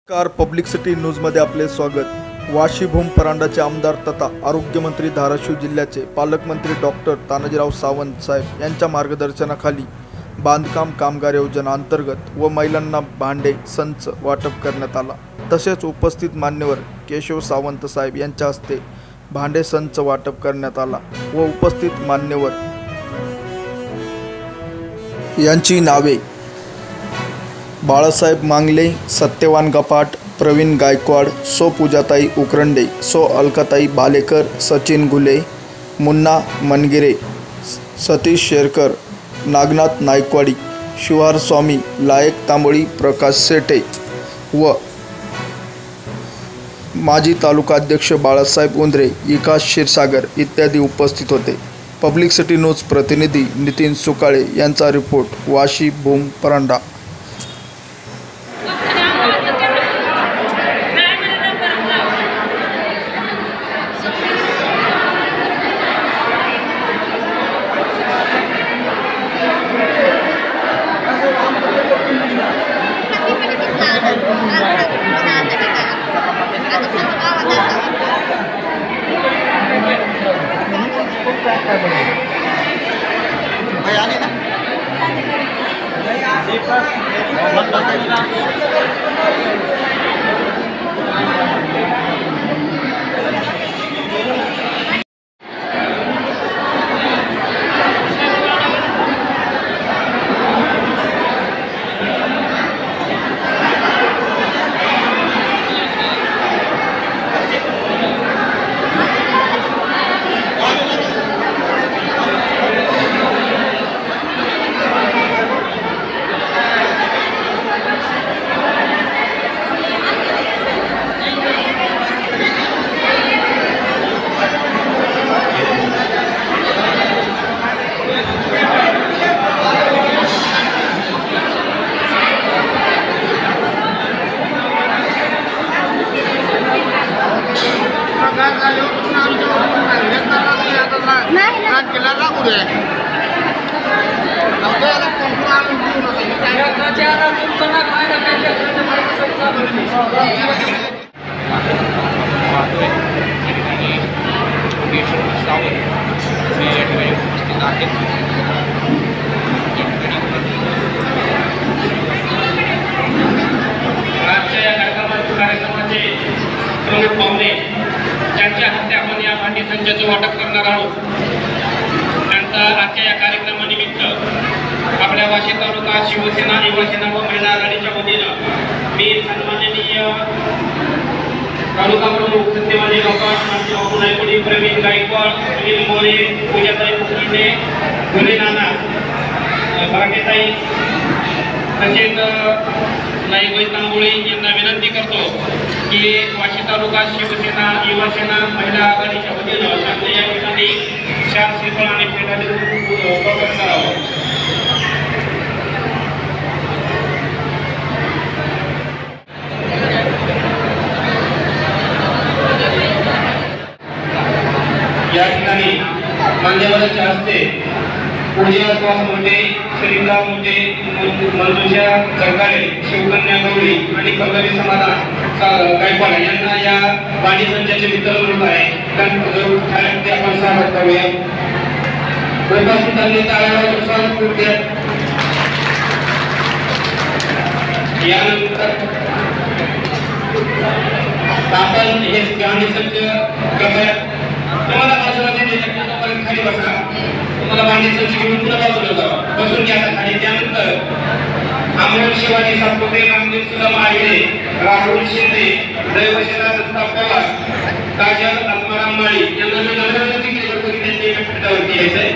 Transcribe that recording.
Car public city न्यूजमध्ये आपले स्वागत। वाशी भूम परांडाचे आमदार तथा आरोग्यमंत्री धाराशिव जिल्ह्याचे पालकमंत्री डॉक्टर तानाजीराव सावंत साहेब यांच्या मार्गदर्शनाखाली बांधकाम कामगार योजना अंतर्गत व महिलांना भांडे संच वाटप करण्यात आला। तसेच उपस्थित मान्यवर केशव सावंत साहेब यांच्या हस्ते भांडे संच वाटप करण्यात आला व उपस्थित मान्यवर यांची नावे बाळासाहेब मांगले, सत्यवान गपाट, प्रवीण गायकवाड, सो पूजाताई उकरंडे, सो अलकाताई बालेकर, सचिन गुले, मुन्ना मनगिरे, सतीश शेरकर, नागनाथ नायकवाडी, शिवार स्वामी, लायक तांबळी, प्रकाश सेटे व माजी तालुका अध्यक्ष बाळासाहेब उंद्रे, विकास क्षीरसागर इत्यादी उपस्थित होते। पब्लिक सिटी न्यूज प्रतिनिधी नितीन सुकाळे यांचा रिपोर्ट, वाशी भूम परांडा। प्रमुख पाहुणे ज्यांच्या हस्ते आपण या भांडी संचाचे वाटप करणार आहोत, त्यांचा आजच्या या कार्यक्रमानिमित्त आपल्या वाशी तालुका शिवसेना युवासेना व महिला आघाडीच्या वतीनं मी सन्माननीय तालुका प्रमुख सत्यवादी गपाट, नायकवाडी, प्रवीण गायकवाड, सुनील मोरे, पूजाताई उकरंडे, गुले नाना, भाग्यताई तसेच लायक तांबोळी यांना विनंती करतो की वाशी तालुका शिवसेना युवासेना महिला आघाडीच्या वतीनं त्यांनी या ठिकाणी शाल श्रीफळ आणि पेढा देऊन स्वागत करावं। या ठिकाणी मान्यवरांच्या हस्ते पूजा श्वास मोठे, श्रीराम मोठे, मंजुषा जगाळे, शिवकन्या गवळी आणि पल्लवी समाधान गायकवाड यांना या भांडी संचाचे वितरण होत आहे। त्यांचे आपण स्वागत करूया। उपस्थितांनी टाळ्या स्वागत करूया। यानंतर आपण हे भांडी संच करूया। तुम्हाला खाली बसा, तुम्हाला भांडी संच घेऊन पुन्हा बाजूला जावा, बसून घ्या खाली। त्यानंतर अमोल शिवाजी सातपुते, नामदेव सुदाम आहिरे, राहुल शिंदे, दैवसेना दत्ता पवार, काजल आत्माराम माळी यांना मी नम्र विनंती केली की त्यांनी एका पीठावरती यायचंय।